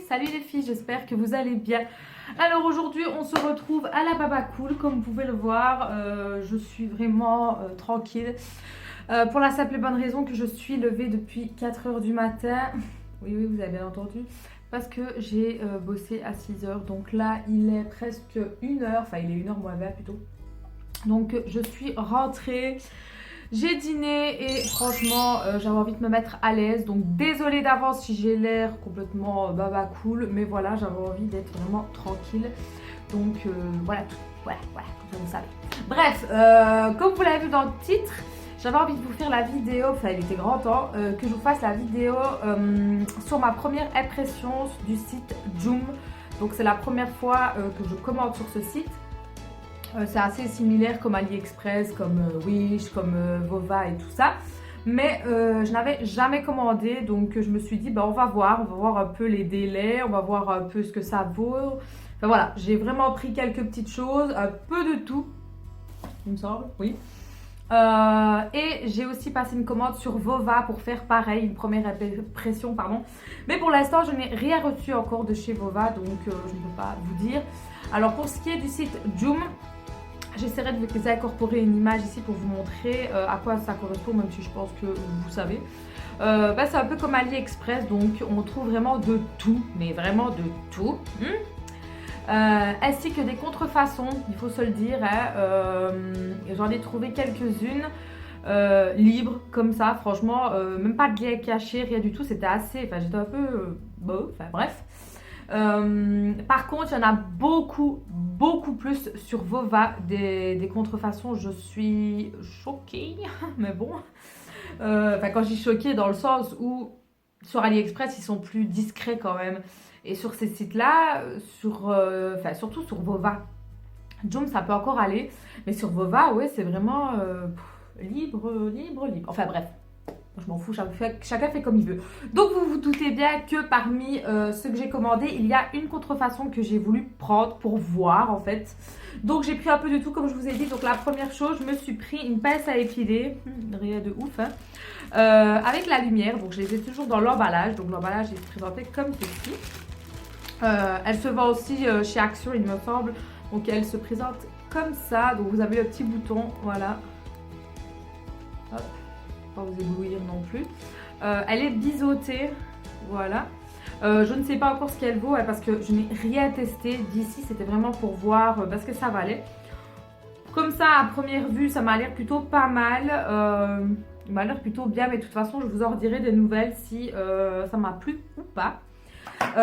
salut les filles, j'espère que vous allez bien. Alors aujourd'hui on se retrouve à la Baba Cool, comme vous pouvez le voir, je suis vraiment tranquille. Pour la simple et bonne raison que je suis levée depuis 4 h du matin. Oui, vous avez bien entendu. Parce que j'ai bossé à 6 h. Donc là il est presque 1 h, enfin il est 1 h moins 20 plutôt. Donc je suis rentrée. J'ai dîné et franchement j'avais envie de me mettre à l'aise, donc désolée d'avance si j'ai l'air complètement baba cool, mais voilà, j'avais envie d'être vraiment tranquille, donc voilà, voilà, comme ça vous savez. Bref, comme vous l'avez vu dans le titre, j'avais envie de vous faire la vidéo, enfin il était grand temps que je vous fasse la vidéo sur ma première impression du site Joom. Donc c'est la première fois que je commande sur ce site. C'est assez similaire comme AliExpress, comme Wish, comme Vova et tout ça. Mais je n'avais jamais commandé, donc je me suis dit, bah, on va voir un peu les délais, on va voir un peu ce que ça vaut. Enfin voilà, j'ai vraiment pris quelques petites choses, un peu de tout, il me semble, oui. Et j'ai aussi passé une commande sur Vova pour faire pareil, une première impression, pardon. Mais pour l'instant, je n'ai rien reçu encore de chez Vova, donc je ne peux pas vous dire. Alors pour ce qui est du site Joom, j'essaierai de vous incorporer une image ici pour vous montrer à quoi ça correspond, même si je pense que vous savez. C'est un peu comme AliExpress, donc on trouve vraiment de tout, mais vraiment de tout. Ainsi que des contrefaçons, il faut se le dire. Hein, j'en ai trouvé quelques-unes libres, comme ça, franchement, même pas de lien caché, rien du tout. C'était assez, enfin j'étais un peu bon, enfin bref. Par contre, il y en a beaucoup plus sur Vova des contrefaçons. Je suis choquée, mais bon. Quand je dis choquée, dans le sens où sur AliExpress, ils sont plus discrets quand même. Et sur ces sites-là, surtout sur Vova, Joom, ça peut encore aller. Mais sur Vova, ouais, c'est vraiment libre. Enfin bref. Je m'en fous, chacun fait comme il veut. Donc vous vous doutez bien que parmi ceux que j'ai commandés, il y a une contrefaçon que j'ai voulu prendre pour voir en fait. Donc j'ai pris un peu de tout comme je vous ai dit. Donc la première chose, je me suis pris une pince à épiler, rien de ouf, hein, avec la lumière. Donc je les ai toujours dans l'emballage. Donc l'emballage est présenté comme ceci. Elle se vend aussi chez Action, il me semble. Donc elle se présente comme ça. Donc vous avez le petit bouton, voilà. Hop. Pas vous éblouir non plus. Elle est biseautée, voilà. Je ne sais pas encore ce qu'elle vaut parce que je n'ai rien testé d'ici. C'était vraiment pour voir ce que ça valait. Comme ça, à première vue, ça m'a l'air plutôt pas mal. Il m'a l'air plutôt bien, mais de toute façon, je vous en redirai des nouvelles si ça m'a plu ou pas.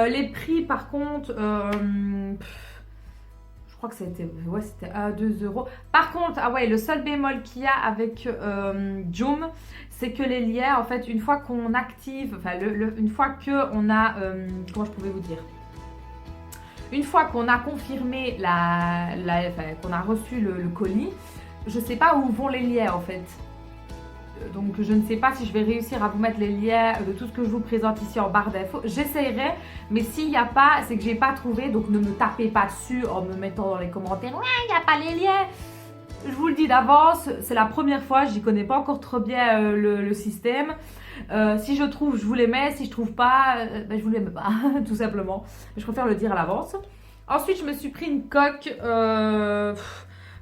Les prix, par contre, je crois que c'était à 2 €. Par contre, ah ouais, le seul bémol qu'il y a avec Joom, c'est que les liens, en fait, une fois qu'on active, enfin, une fois qu'on a, comment je pouvais vous dire, une fois qu'on a confirmé qu'on a reçu le colis, je sais pas où vont les liens en fait. Donc je ne sais pas si je vais réussir à vous mettre les liens de tout ce que je vous présente ici en barre d'infos. J'essayerai, mais s'il n'y a pas, c'est que j'ai pas trouvé. Donc ne me tapez pas dessus en me mettant dans les commentaires, ouais, il n'y a pas les liens. Je vous le dis d'avance, c'est la première fois, j'y connais pas encore trop bien le système. Si je trouve, je vous les mets. Si je trouve pas, je vous les mets pas, tout simplement. Je préfère le dire à l'avance. Ensuite, je me suis pris une coque.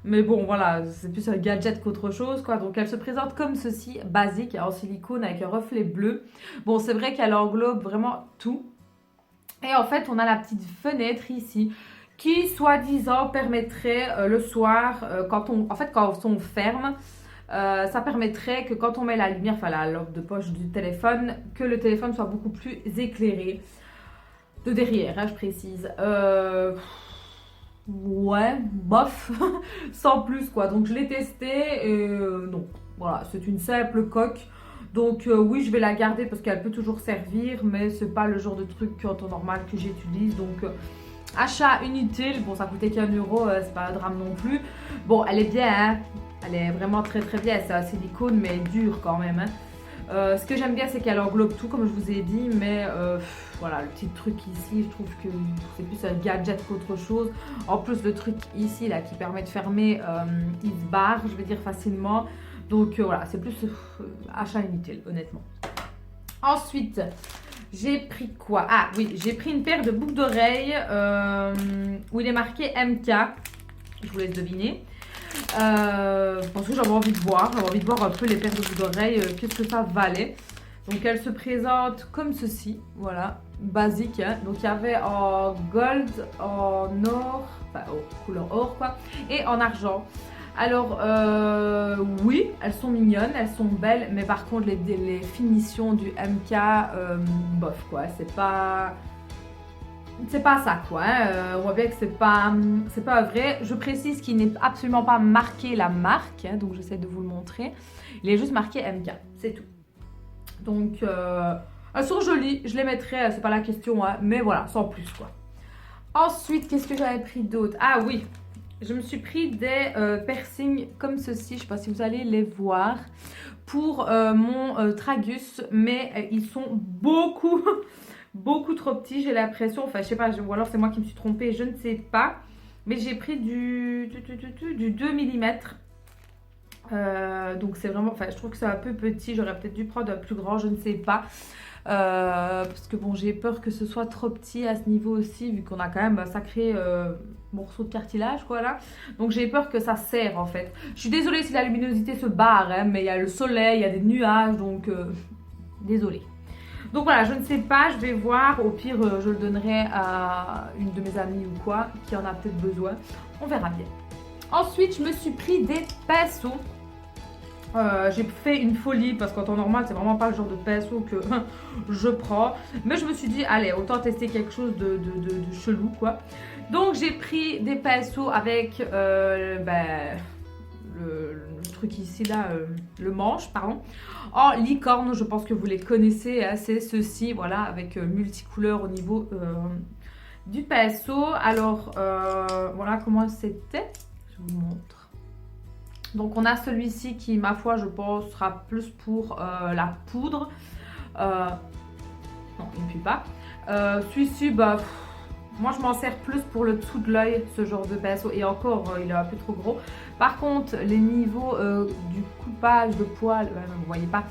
Mais bon, voilà, c'est plus un gadget qu'autre chose, quoi. Donc, elle se présente comme ceci, basique, en silicone avec un reflet bleu. Bon, c'est vrai qu'elle englobe vraiment tout. Et en fait, on a la petite fenêtre ici qui, soi-disant, permettrait le soir, quand on ferme, ça permettrait que quand on met la lumière, enfin la lampe de poche du téléphone, que le téléphone soit beaucoup plus éclairé. De derrière, hein, je précise. Ouais, bof, sans plus quoi. Donc je l'ai testé et non, voilà, c'est une simple coque. Donc oui, je vais la garder parce qu'elle peut toujours servir, mais c'est pas le genre de truc en temps normal que j'utilise. Donc achat inutile, bon ça coûtait qu'1 €, c'est pas un drame non plus. Bon, elle est bien, hein, elle est vraiment très bien, c'est un silicone mais dur quand même. Hein. Ce que j'aime bien, c'est qu'elle englobe tout, comme je vous ai dit, mais voilà, le petit truc ici, je trouve que c'est plus un gadget qu'autre chose. En plus, le truc ici, là, qui permet de fermer, il se barre, je vais dire, facilement. Donc voilà, c'est plus achat inutile, honnêtement. Ensuite, J'ai pris quoi? Ah oui, j'ai pris une paire de boucles d'oreilles où il est marqué MK. Je vous laisse deviner. Parce que j'avais envie de voir. J'avais envie de voir un peu les paires de boucles d'oreilles, qu'est-ce que ça valait. Donc elle se présente comme ceci. Voilà, basique. Hein. Donc il y avait en gold, en or, enfin couleur or quoi, et en argent. Alors, oui, elles sont mignonnes, elles sont belles, mais par contre, les finitions du MK, bof, quoi. C'est pas ça, quoi. Hein. On voit bien que c'est pas vrai. Je précise qu'il n'est absolument pas marqué la marque, hein, donc j'essaie de vous le montrer. Il est juste marqué MK, c'est tout. Donc, elles sont jolies, je les mettrai, c'est pas la question, hein, mais voilà, sans plus, quoi. Ensuite, qu'est-ce que j'avais pris d'autre? Ah oui! Je me suis pris des piercings comme ceci, je ne sais pas si vous allez les voir, pour mon tragus, mais ils sont beaucoup, beaucoup trop petits, j'ai l'impression, enfin je sais pas, ou alors c'est moi qui me suis trompée, je ne sais pas, mais j'ai pris du 2 mm, donc c'est vraiment, enfin je trouve que c'est un peu petit, j'aurais peut-être dû prendre un plus grand, je ne sais pas. Parce que bon, j'ai peur que ce soit trop petit à ce niveau aussi, vu qu'on a quand même un sacré morceau de cartilage, quoi, là. Donc j'ai peur que ça serre, en fait. Je suis désolée si la luminosité se barre, hein, mais il y a le soleil, il y a des nuages, donc désolée. Donc voilà, je ne sais pas, je vais voir. Au pire, je le donnerai à une de mes amies ou quoi, qui en a peut-être besoin. On verra bien. Ensuite, je me suis pris des pinceaux. J'ai fait une folie parce qu'en temps normal c'est vraiment pas le genre de pinceau que je prends, mais je me suis dit allez, autant tester quelque chose de chelou, quoi. Donc j'ai pris des pinceaux avec le truc ici là, le manche, pardon, en licorne. Je pense que vous les connaissez, hein, c'est ceci, voilà, avec multicouleur au niveau du pinceau. Alors voilà comment c'était, je vous montre. Donc on a celui-ci qui, ma foi, je pense, sera plus pour la poudre. Non, il ne pue pas. Celui-ci, bah, moi je m'en sers plus pour le dessous de l'œil, ce genre de pinceau. Et encore, il est un peu trop gros. Par contre, les niveaux du coupage de poils, vous ne voyez pas,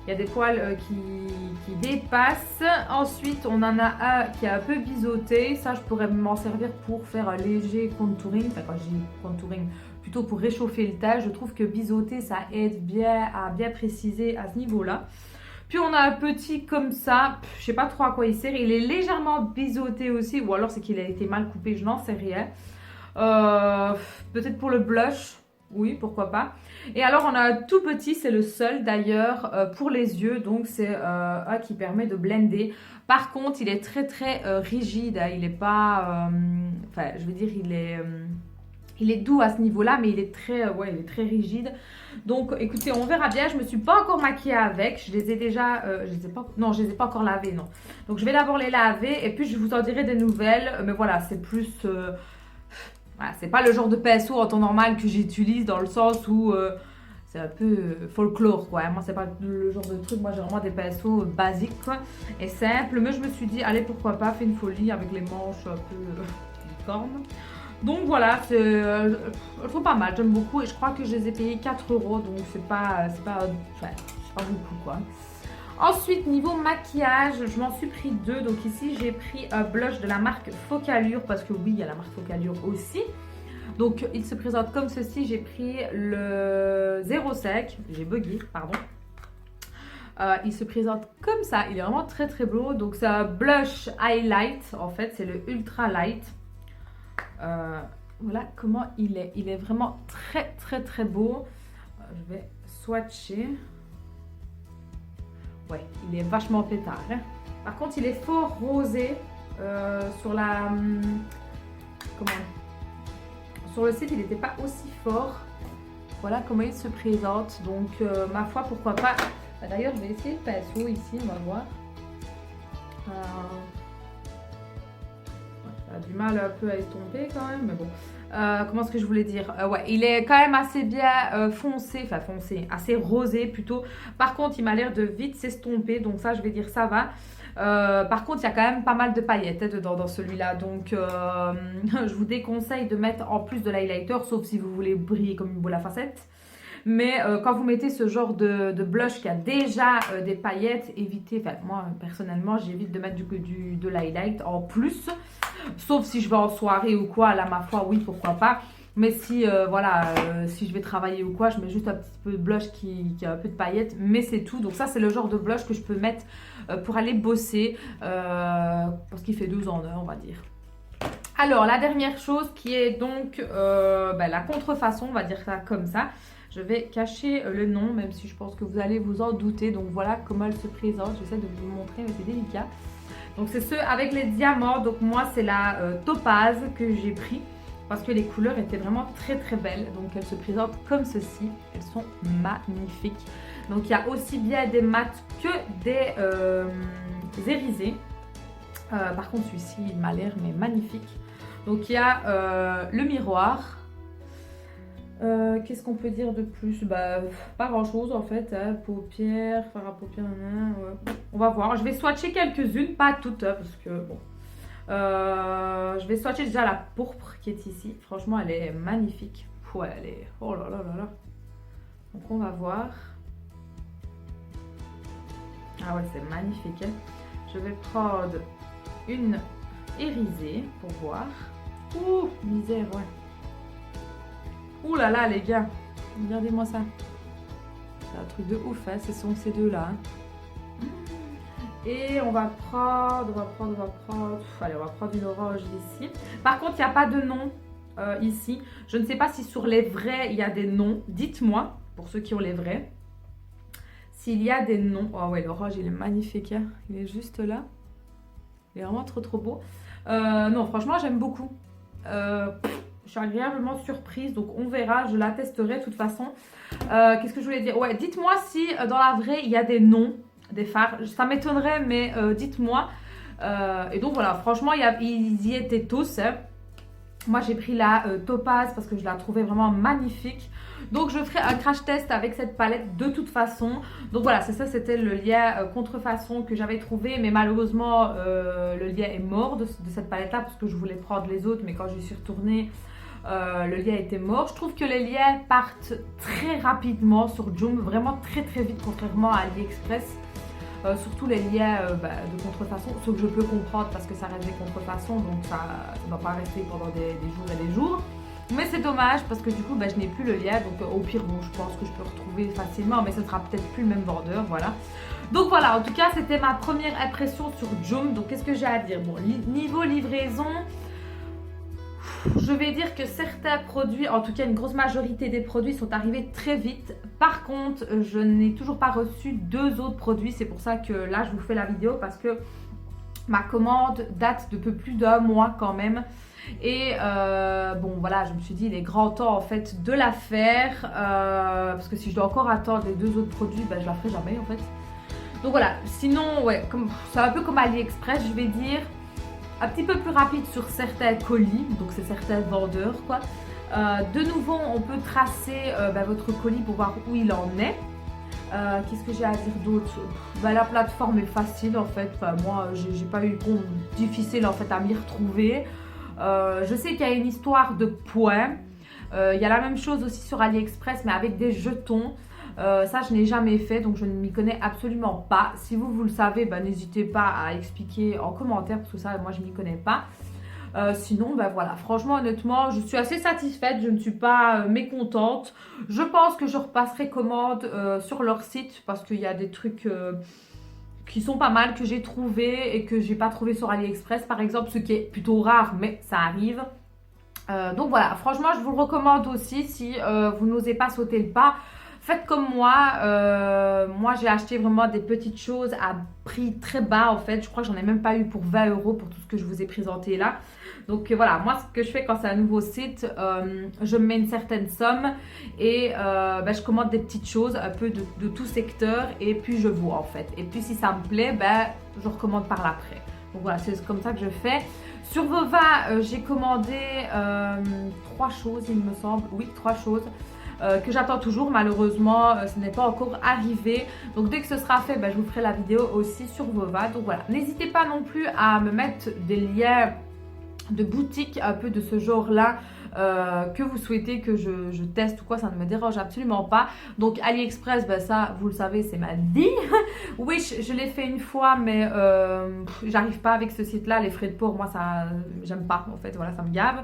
il y a des poils qui dépassent. Ensuite, on en a un qui est un peu biseauté. Ça, je pourrais m'en servir pour faire un léger contouring. Enfin, quand je dis contouring, plutôt pour réchauffer le teint. Je trouve que biseauter, ça aide bien à bien préciser à ce niveau-là. Puis on a un petit comme ça, je sais pas trop à quoi il sert. Il est légèrement biseauté aussi, ou alors c'est qu'il a été mal coupé, je n'en sais rien. Peut-être pour le blush, oui, pourquoi pas. Et alors on a un tout petit, c'est le seul d'ailleurs, pour les yeux. Donc c'est un qui permet de blender. Par contre, il est très très rigide, hein. Il est pas, enfin je veux dire, il est doux à ce niveau-là, mais il est très rigide. Donc, écoutez, on verra bien. Je ne me suis pas encore maquillée avec. Je les ai déjà... je les ai pas encore lavés, non. Donc, je vais d'abord les laver et puis je vous en dirai des nouvelles. Mais voilà, c'est plus... voilà, c'est pas le genre de pinceau en temps normal que j'utilise dans le sens où... c'est un peu folklore, quoi. Moi, c'est pas le genre de truc. Moi, j'ai vraiment des pinceaux basiques, quoi. Et simples. Mais je me suis dit, allez, pourquoi pas, fais une folie avec les manches un peu licorne. Donc voilà, elles sont pas mal, j'aime beaucoup et je crois que je les ai payées 4 €, donc c'est pas beaucoup, quoi. Ensuite, niveau maquillage, je m'en suis pris 2. Donc ici, j'ai pris un blush de la marque Focallure, parce que oui, il y a la marque Focallure aussi. Donc il se présente comme ceci, j'ai pris le 05, j'ai bugué, pardon. Il se présente comme ça, il est vraiment très très beau. Donc c'est un blush highlight, en fait, c'est le ultra light. Voilà comment il est. Il est vraiment très très très beau. Je vais swatcher. Ouais, il est vachement pétard, hein. Par contre, il est fort rosé sur la... comment? Sur le site, il n'était pas aussi fort. Voilà comment il se présente. Donc, ma foi, pourquoi pas. D'ailleurs, je vais essayer le pinceau ici, on va voir. Ça a du mal un peu à estomper quand même, mais bon. Comment est-ce que je voulais dire, ouais, il est quand même assez bien foncé, enfin foncé, assez rosé plutôt. Par contre, il m'a l'air de vite s'estomper, donc ça, je vais dire ça va. Par contre, il y a quand même pas mal de paillettes, hein, dedans dans celui-là, donc je vous déconseille de mettre en plus de l'highlighter, sauf si vous voulez briller comme une boule à facettes. Mais quand vous mettez ce genre de blush qui a déjà des paillettes, évitez, enfin moi personnellement j'évite de mettre de l'highlight en plus. Sauf si je vais en soirée ou quoi, là ma foi oui pourquoi pas. Mais si voilà, si je vais travailler ou quoi, je mets juste un petit peu de blush qui a un peu de paillettes, mais c'est tout. Donc ça c'est le genre de blush que je peux mettre pour aller bosser, parce qu'il fait 2 en 1 on va dire. Alors la dernière chose qui est donc la contrefaçon, on va dire ça comme ça. Je vais cacher le nom, même si je pense que vous allez vous en douter. Donc voilà comment elle se présente, j'essaie de vous le montrer mais c'est délicat. Donc c'est ceux avec les diamants, donc moi c'est la topaz que j'ai pris. Parce que les couleurs étaient vraiment très très belles. Donc elles se présentent comme ceci. Elles sont magnifiques. Donc il y a aussi bien des mats que des irisés. Par contre celui-ci il m'a l'air mais magnifique. Donc il y a le miroir. Qu'est-ce qu'on peut dire de plus? Bah pas grand chose en fait, hein. Paupières, fard à paupières, ouais. On va voir, je vais swatcher quelques-unes, pas toutes hein, parce que bon. Je vais swatcher déjà la pourpre qui est ici. Franchement, elle est magnifique. Ouais, elle est... Oh là là là là. Donc, on va voir. Ah ouais, c'est magnifique. Hein. Je vais prendre une irisée pour voir. Ouh, misère, ouais. Ouh là là, les gars. Regardez-moi ça. C'est un truc de ouf, hein. Ce sont ces deux-là. Hein. Et on va prendre, allez, on va prendre une orange ici. Par contre, il n'y a pas de nom ici. Je ne sais pas si sur les vrais, il y a des noms. Dites-moi, pour ceux qui ont les vrais, s'il y a des noms. Oh ouais, l'orange, il est magnifique. Hein. Il est juste là. Il est vraiment trop, trop beau. Non, franchement, j'aime beaucoup. Je suis agréablement surprise. Donc, on verra. Je la testerai de toute façon. Qu'est-ce que je voulais dire? Ouais, dites-moi si dans la vraie, il y a des noms. Des fards, ça m'étonnerait mais dites-moi. Et donc voilà, franchement ils y étaient tous hein. Moi j'ai pris la topaz parce que je la trouvais vraiment magnifique. Donc je ferai un crash test avec cette palette de toute façon. Donc voilà, c'est ça, c'était le lien contrefaçon que j'avais trouvé. Mais malheureusement le lien est mort de cette palette là parce que je voulais prendre les autres. Mais quand je suis retournée le lien était mort. Je trouve que les liens partent très rapidement sur Joom, vraiment très très vite contrairement à AliExpress. Surtout les liens de contrefaçon, ce que je peux comprendre parce que ça reste des contrefaçons, donc ça ne va pas rester pendant des jours et des jours. Mais c'est dommage parce que du coup je n'ai plus le lien, donc au pire bon je pense que je peux retrouver facilement, mais ce ne sera peut-être plus le même vendeur, voilà. Donc voilà, en tout cas c'était ma première impression sur Joom. Donc qu'est-ce que j'ai à dire? Bon, niveau livraison, je vais dire que certains produits, en tout cas une grosse majorité des produits sont arrivés très vite. Par contre, je n'ai toujours pas reçu 2 autres produits. C'est pour ça que là, je vous fais la vidéo parce que ma commande date de peu plus d'1 mois quand même. Et bon voilà, je me suis dit il est grand temps en fait de la faire. Parce que si je dois encore attendre les 2 autres produits, je la ferai jamais en fait. Donc voilà, sinon ouais, c'est un peu comme AliExpress je vais dire. Un petit peu plus rapide sur certains colis, donc c'est certains vendeurs quoi. De nouveau, on peut tracer votre colis pour voir où il en est. Qu'est-ce que j'ai à dire d'autre? La plateforme est facile en fait. Enfin, moi, j'ai pas eu compte difficile en fait à m'y retrouver. Je sais qu'il y a une histoire de points. Il y a la même chose aussi sur AliExpress, mais avec des jetons. Ça je n'ai jamais fait, donc je ne m'y connais absolument pas. Si vous le savez, n'hésitez pas à expliquer en commentaire parce que ça moi je m'y connais pas. Sinon voilà, franchement honnêtement je suis assez satisfaite, je ne suis pas mécontente. Je pense que je repasserai commande sur leur site parce qu'il y a des trucs qui sont pas mal que j'ai trouvé et que j'ai pas trouvé sur AliExpress par exemple, ce qui est plutôt rare mais ça arrive. Donc voilà, franchement je vous le recommande aussi si vous n'osez pas sauter le pas. Faites comme moi, moi j'ai acheté vraiment des petites choses à prix très bas en fait. Je crois que j'en ai même pas eu pour 20 € pour tout ce que je vous ai présenté là. Donc voilà, moi ce que je fais quand c'est un nouveau site, je me mets une certaine somme et je commande des petites choses un peu de tout secteur et puis je vois en fait. Et puis si ça me plaît, je recommande par l'après. Donc voilà, c'est comme ça que je fais. Sur Vova, j'ai commandé 3 choses il me semble, oui 3 choses. Que j'attends toujours, malheureusement ce n'est pas encore arrivé, donc dès que ce sera fait je vous ferai la vidéo aussi sur Vova. Donc voilà, n'hésitez pas non plus à me mettre des liens de boutiques un peu de ce genre-là que vous souhaitez que je teste ou quoi, ça ne me dérange absolument pas. Donc AliExpress, ben ça, vous le savez, c'est ma vie. Wish, je l'ai fait une fois, mais j'arrive pas avec ce site-là. Les frais de port, moi, ça, j'aime pas. En fait, voilà, ça me gave.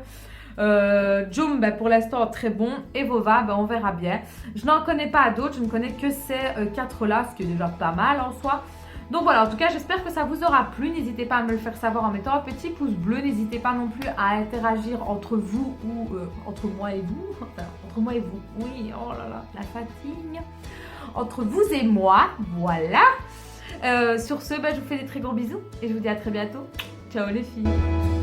Joom, ben, pour l'instant, très bon. Et Vova, ben, on verra bien. Je n'en connais pas d'autres. Je ne connais que ces 4-là, ce qui est déjà pas mal en soi. Donc voilà, en tout cas, j'espère que ça vous aura plu. N'hésitez pas à me le faire savoir en mettant un petit pouce bleu. N'hésitez pas non plus à interagir entre vous ou entre moi et vous. Enfin, entre moi et vous. Oui, oh là là, la fatigue. Entre vous et moi, voilà. Sur ce, bah, je vous fais des très gros bisous et je vous dis à très bientôt. Ciao les filles.